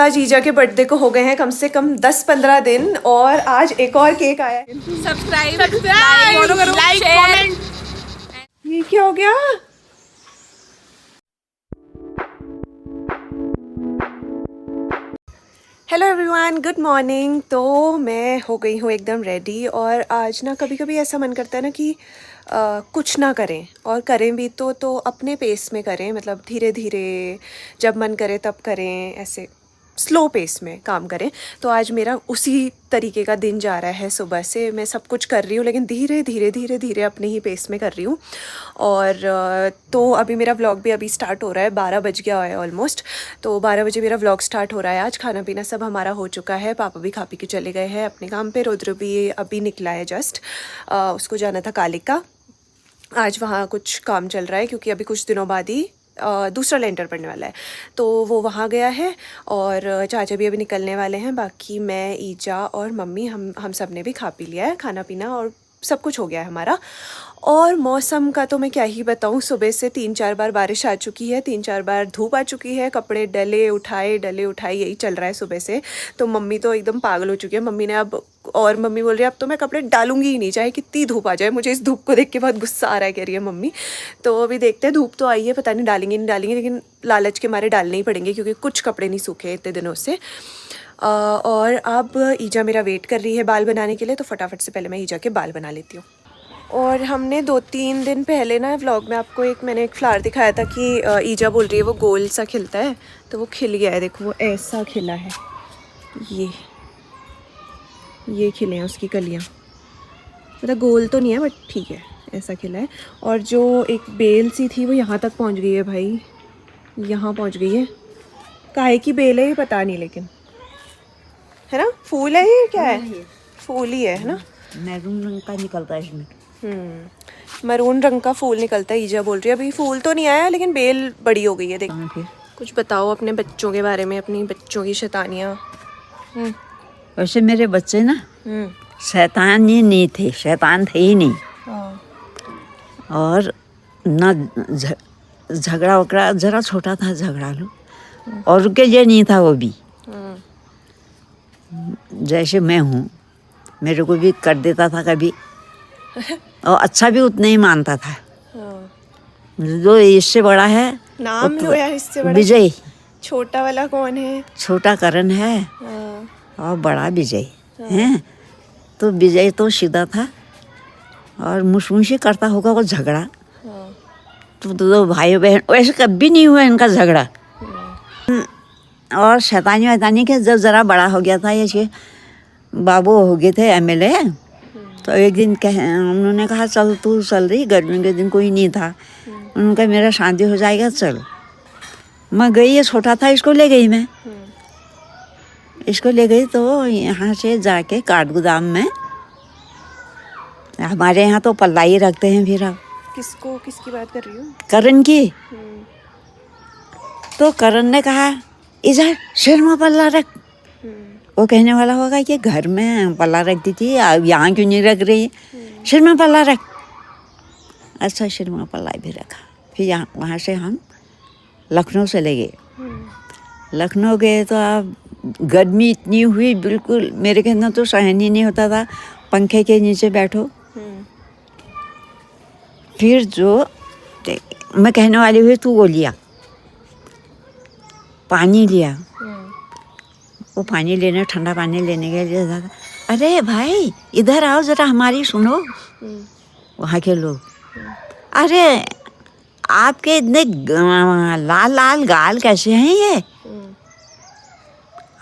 आज ईजा के बर्थडे को हो गए हैं कम से कम 10-15 दिन और आज एक और केक आया है। Subscribe like comment. ये क्या हो गया? Hello everyone, good morning. तो मैं हो गई हूँ एकदम रेडी और आज ना कभी कभी ऐसा मन करता है ना कि कुछ ना करें और करें भी तो अपने पेस में करें, मतलब धीरे धीरे जब मन करे तब करें, ऐसे स्लो पेस में काम करें। तो आज मेरा उसी तरीके का दिन जा रहा है। सुबह से मैं सब कुछ कर रही हूँ लेकिन धीरे धीरे अपने ही पेस में कर रही हूँ। और तो अभी मेरा व्लॉग भी अभी स्टार्ट हो रहा है, 12 बज गया है ऑलमोस्ट। तो 12 बजे मेरा व्लॉग स्टार्ट हो रहा है। आज खाना पीना सब हमारा हो चुका है, पापा भी खा पी के चले गए हैं अपने काम पे। रुद्र भी अभी निकला है जस्ट, उसको जाना था कालिका। आज वहाँ कुछ काम चल रहा है क्योंकि अभी कुछ दिनों बाद ही दूसरा लेंटर पड़ने वाला है, तो वो वहाँ गया है। और चाचा भी अभी निकलने वाले हैं। बाकी मैं, ईजा और मम्मी हम सब ने भी खा पी लिया है, खाना पीना और सब कुछ हो गया है हमारा। और मौसम का तो मैं क्या ही बताऊँ, सुबह से 3-4 बार बारिश आ चुकी है, 3-4 बार धूप आ चुकी है, कपड़े डले उठाए यही चल रहा है सुबह से। तो मम्मी तो एकदम पागल हो चुकी है। मम्मी ने अब, और मम्मी बोल रही है अब तो मैं कपड़े डालूंगी ही नहीं, चाहे कितनी धूप आ जाए। मुझे इस धूप को देख के बहुत गुस्सा आ रहा है, कह रही है मम्मी। तो अभी देखते हैं, धूप तो आई है, पता नहीं डालेंगे लेकिन लालच के मारे डालने ही पड़ेंगे क्योंकि कुछ कपड़े नहीं सूखे इतने दिनों से। और अब ईजा मेरा वेट कर रही है बाल बनाने के लिए, तो फटाफट से पहले मैं ईजा के बाल बना लेती हूँ। और हमने 2-3 दिन पहले ना व्लॉग में आपको मैंने एक फ्लावर दिखाया था कि ईजा बोल रही है वो गोल सा खिलता है, तो वो खिल गया है। देखो वो ऐसा खिला है, ये खिले हैं उसकी कलियाँ, मतलब गोल तो नहीं है बट ठीक है, ऐसा खिला है। और जो एक बेल सी थी वो यहाँ तक पहुँच गई है भाई, यहाँ पहुँच गई है। काहे की बेल है ये पता नहीं, लेकिन है ना, फूल है ये, क्या है? फूल ही है ना, मैरून रंग का निकलता है इसमें। मरून रंग का फूल निकलता है। ईजा बोल रही है अभी फूल तो नहीं आया लेकिन बेल बड़ी हो गई है। देख, कुछ बताओ अपने बच्चों के बारे में, अपनी बच्चों की शैतानियाँ। वैसे मेरे बच्चे ना शैतान ही नहीं थे, शैतान थे ही नहीं। और ना झगड़ा वगड़ा, जरा छोटा था झगड़ा लो, और के ये नहीं था वो भी। जैसे मैं हूँ, मेरे को भी कर देता था कभी, और अच्छा भी उतना ही मानता था। जो इससे बड़ा है, नाम लो यार, इससे बड़ा विजय। छोटा वाला कौन है? छोटा करण है और बड़ा विजय है। तो विजय तो सीधा था और मुशमुशी करता होगा वो झगड़ा। तो दो भाई बहन वैसे कभी नहीं हुआ इनका झगड़ा। और शैतानी के जब ज़रा बड़ा हो गया था, ये बाबू हो गए थे MLA, तो एक दिन उन्होंने कहा चल तू चल रही, गर्मी के दिन कोई नहीं था, उन्होंने कहा मेरा शादी हो जाएगा चल। मैं गई, ये छोटा था, इसको ले गई मैं। इसको ले गई तो यहाँ से जाके काठ गोदाम में, हमारे यहाँ तो पल्ला ही रखते हैं। फिर अब किसकी बात कर रही हूँ? करण की। तो करण ने कहा इधर सिर में पल्ला रख। वो कहने वाला होगा कि घर में पल्ला रखती थी, अब यहाँ क्यों नहीं रख रही, सिर में पल्ला रख। अच्छा, सिर में पल्ला भी रखा। फिर वहाँ से हम लखनऊ चले गए। लखनऊ गए तो अब गर्मी इतनी हुई, बिल्कुल मेरे कहना तो सहन ही नहीं होता था, पंखे के नीचे बैठो। फिर जो मैं कहने वाली हुई, तू वो लिया पानी लिया। वो पानी लेने, ठंडा पानी लेने के लिए जाता, अरे भाई इधर आओ ज़रा हमारी सुनो। वहाँ के लोग, अरे आपके इतने लाल लाल गाल कैसे हैं ये?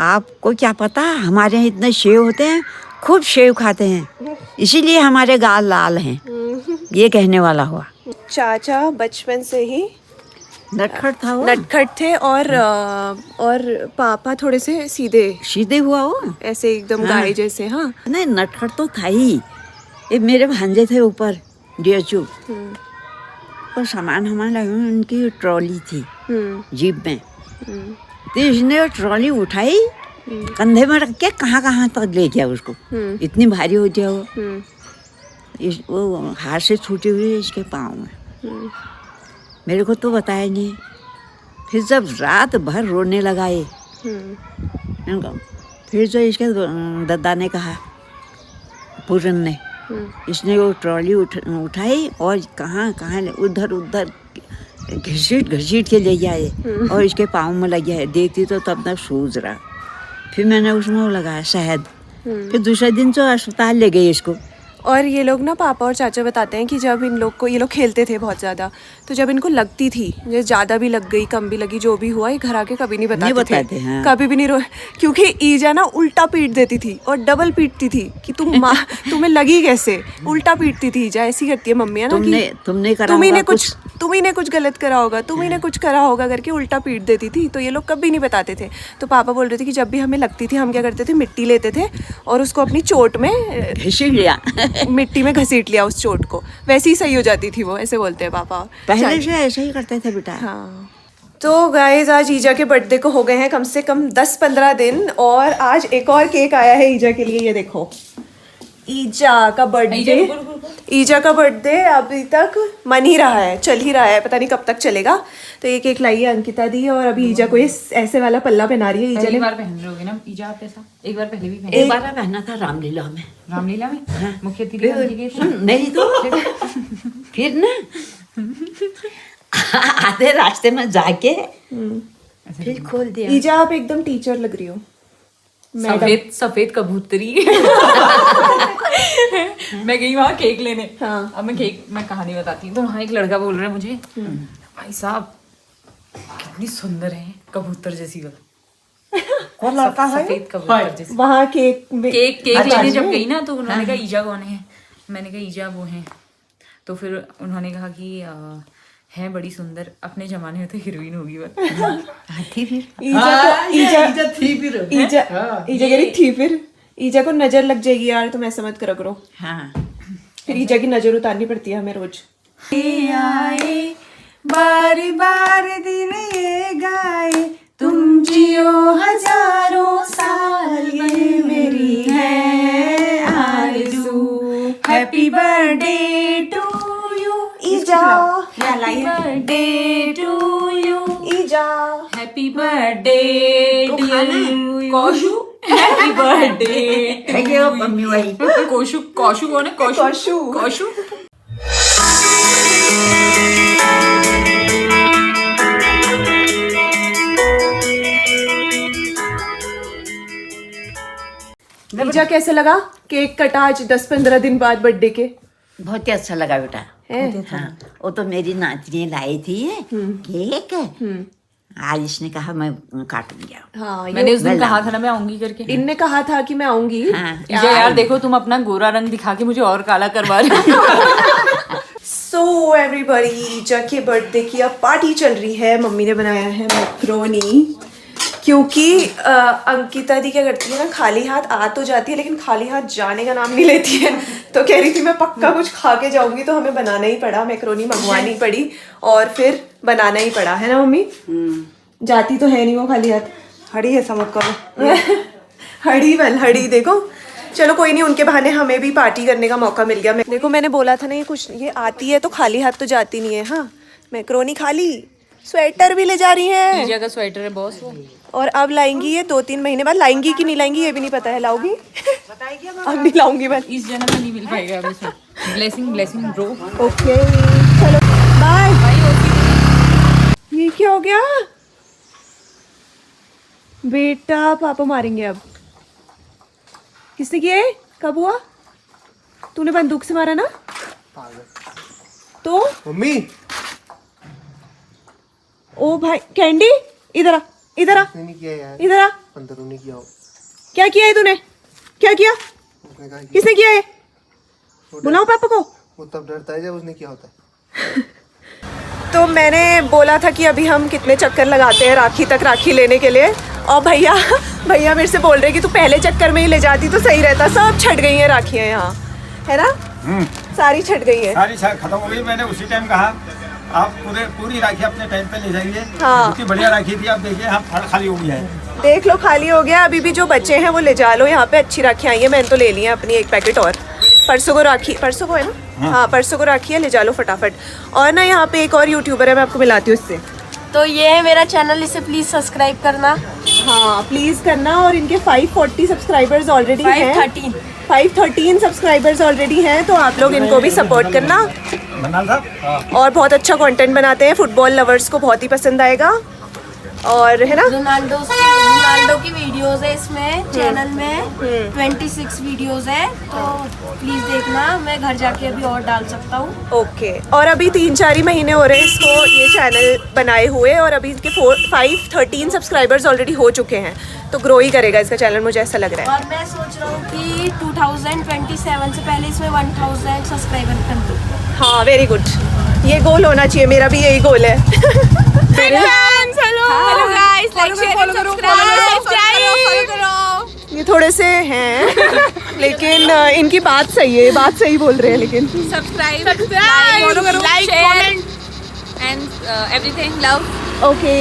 आपको क्या पता, हमारे यहाँ इतने सेव होते हैं, खूब सेव खाते हैं, इसीलिए हमारे गाल लाल हैं। ये कहने वाला हुआ। चाचा बचपन से ही नटखट था वो, नटखट थे और पापा थोड़े से सीधे हुआ वो, ऐसे एकदम गाय जैसे। हाँ नहीं, नटखट तो था ही। ये मेरे भांजे थे ऊपर DHO, और सामान लगे, उनकी ट्रॉली थी जीप में। तो इसने ट्रॉली उठाई, कंधे में रख के कहाँ तक ले गया उसको, इतनी भारी हो गया वो। वो हाथ से छूटी हुई इसके पाँव में। मेरे को तो बताया नहीं। फिर जब रात भर रोने लगा ये, इनको फिर जो इसके दादा ने कहा, पूरन ने, इसने वो ट्रॉली उठाई और कहाँ कहाँ उधर उधर घसीट के ले आए और इसके पाँव में लग गया है। देखती तो तब तक सूझ रहा। फिर मैंने उसमें वो लगाया शहद। फिर दूसरे दिन तो अस्पताल ले गई इसको। और ये लोग ना, पापा और चाचा बताते हैं कि जब इन लोग को, ये लोग खेलते थे बहुत ज़्यादा, तो जब इनको लगती थी, जैसे ज़्यादा भी लग गई, कम भी लगी, जो भी हुआ, ये घर आके कभी नहीं बताते थे। हाँ। कभी भी नहीं रो, क्योंकि ईजा ना उल्टा पीट देती थी और डबल पीटती थी कि तुम्हें लगी कैसे। उल्टा पीटती थी ईजा, ऐसी करती है मम्मी, है ना, तुमने करा तुम्ही ने कुछ गलत करा होगा, तुम्ही ने कुछ करा होगा करके उल्टा पीट देती थी। तो ये लोग कभी नहीं बताते थे। तो पापा बोल रहे थे कि जब भी हमें लगती थी, हम क्या करते थे, मिट्टी लेते थे और उसको अपनी चोट में घसीट लिया मिट्टी में घसीट लिया उस चोट को, वैसे ही सही हो जाती थी वो, ऐसे बोलते हैं पापा। पहले से ऐसे ही करते थे बेटा। हाँ। तो गाइज आज ईजा के बर्थडे को हो गए हैं कम से कम 10-15 दिन, और आज एक और केक आया है ईजा के लिए। ये देखो, ईजा का बर्थडे अभी तक मन ही रहा है, चल ही रहा है, पता नहीं कब तक चलेगा। तो ये केक लाई है अंकिता दी, और अभी ईजा को ये ऐसे वाला पल्ला पहना रही है। ईजा ने बार पहन रहे होगे ना ईजा आप ऐसा? एक बार पहले भी पहना। एक बार पहना था रामलीला में। रामलीला में? हाँ। मुख्य अतिथि नहीं तो फिर ना आधे रास्ते में जाके फिर खोल दिया। ईजा आप एकदम टीचर लग रही हो, सफेद कबूतरी। मैं गई वहाँ केक लेने। हाँ। अब मैं कहानी बताती हूँ। तो वहाँ एक लड़का बोल रहा है मुझे, भाई साहब कितनी सुंदर है कबूतर जैसी वाला। कौन लड़का है? सफेद कबूतर जैसी। वहाँ केक लेने जब गई ना, तो उन्होंने कहा ईजा कौन है? मैंने कहा ईजा वो है। तो फिर उन्होंने कहा कि है बड़ी सुंदर, अपने जमाने में तो हीरोइन होगी वो। थी फिर ईजा थी फिर। ईजा को नजर लग जाएगी यार, तुम ऐसा मत करा करो। हाँ। फिर ईजा की नजर उतारनी पड़ती है हमें रोज। आए बारी बार दिन ये गाए, तुम जियो हजारों साल, ये मेरी है आरज़ू। हैप्पी बर्थडे टू यू ईजा, हैप्पी बर्थडे टू यू ईजा, happy birthday dear Kaushu, happy birthday mummy वही कौशु कौन है? कौशु। ईजा कैसे लगा केक कटा आज 10-15 दिन बाद बर्थडे के? बहुत ही अच्छा लगा बेटा। हाँ, वो तो मेरी नाती ने लाई थी केक। आज इसने कहा मैं काटूंगी। हाँ, मैंने उस दिन कहा था ना मैं आऊंगी करके। इनने कहा था कि मैं आऊंगी। हाँ। यार देखो, तुम अपना गोरा रंग दिखा के मुझे और काला करवा रहे हो। सो एवरीबॉडी, ईजा के बर्थडे की अब पार्टी चल रही है। मम्मी ने बनाया है मैक्रोनी, क्योंकि अंकिता दी क्या करती है ना, खाली हाथ आ तो जाती है लेकिन खाली हाथ जाने का नाम नहीं लेती है। तो कह रही थी मैं पक्का कुछ खा के जाऊंगी, तो हमें बनाना ही पड़ा, मैक्रोनी मंगवानी पड़ी और फिर बनाना ही पड़ा, है ना मम्मी? जाती तो है नहीं वो खाली हाथ। हड़ी है, समझ करो। हड़ी देखो। चलो कोई नहीं, उनके बहाने हमें भी पार्टी करने का मौका मिल गया। देखो मैंने बोला था ना, ये आती है तो खाली हाथ तो जाती नहीं है। हाँ, मैक्रोनी खाली, स्वेटर भी ले जा रही है। ईजा का स्वेटर है बॉस वो। और अब लाएंगी ये 2-3 महीने बाद। लाएंगी कि नहीं लाएंगी ये भी नहीं पता है। लाओगी? अब नहीं लाऊंगी मैं। इस जन्म में नहीं मिल पाएगा अभी से। Blessing bro. ओके चलो बाय। ये क्या हो गया बेटा? पापा मारेंगे अब। किसने किया है? कब हुआ? तूने बंदूक से मारा ना? तो मम्मी, ओ भाई कैंडी, इधर आ। नहीं किया यार, इधर आ। अंदर ने किया। क्या किया है तूने? क्या किया? उसने कहा कि किसने किया है? बुलाओ पापा को। वो तब डरता है जब उसने किया होता है। तो मैंने बोला था कि अभी हम कितने चक्कर लगाते हैं राखी तक, राखी लेने के लिए। और भैया मेरे से बोल रहे कि तू पहले चक्कर में ही ले जाती तो सही रहता। सब छट गई हैं राखियाँ यहाँ, है ना? सारी छट गई हैं। सारी खत्म हो गई। मैंने उसी टाइम कहा आप पूरी राखी अपने टाइम पे ले जाइए। हाँ। इतनी बढ़िया राखी थी, आप देखिए हम खाली हो गया है। देख लो खाली हो गया। अभी भी जो बच्चे हैं वो ले जा लो। यहाँ पे अच्छी राखी आई है, मैंने तो ले ली है अपनी 1 पैकेट। और परसों को राखी, परसों को है ना? हाँ परसों को राखी है, ले जा लो फटाफट। और ना यहाँ पे एक और यूट्यूबर है, मैं आपको मिलाती हूँ उससे। तो ये है मेरा चैनल, इसे प्लीज सब्सक्राइब करना। हाँ प्लीज़ करना। और इनके 540 सब्सक्राइबर्स ऑलरेडी हैं, 513 सब्सक्राइबर्स ऑलरेडी हैं, तो आप लोग इनको भी सपोर्ट करना। मन्नाल साहब और बहुत अच्छा कंटेंट बनाते हैं, फुटबॉल लवर्स को बहुत ही पसंद आएगा। और है ना, रोनाल्डो की वीडियोस है इसमें चैनल में, 26 वीडियोस है, तो प्लीज देखना। मैं घर जाके अभी और डाल सकता हूँ। ओके। और अभी 3-4 ही महीने हो रहे हैं इसको ये चैनल बनाए हुए, और अभी इसके 513 सब्सक्राइबर्स ऑलरेडी हो चुके हैं, तो ग्रो ही करेगा इसका चैनल, मुझे ऐसा लग रहा है। और मैं सोच रहा हूँ कि 2027 से पहले इसमें 1000 सब्सक्राइबर कर दूँ। हाँ वेरी गुड, ये गोल होना चाहिए, मेरा भी यही गोल है। Hello guys, like share subscribe. ये थोड़े से हैं लेकिन इनकी बात सही है, बात सही बोल रहे हैं, लेकिन subscribe like comment and everything love. Okay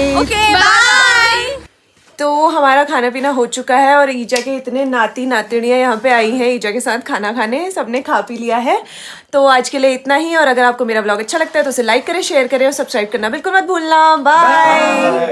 bye. तो हमारा खाना पीना हो चुका है, और ईजा के इतने नाती नातिनियाँ यहाँ पे आई हैं ईजा के साथ खाना खाने, सबने खा पी लिया है। तो आज के लिए इतना ही, और अगर आपको मेरा ब्लॉग अच्छा लगता है तो उसे लाइक करें, शेयर करें और सब्सक्राइब करना बिल्कुल मत भूलना। बाय।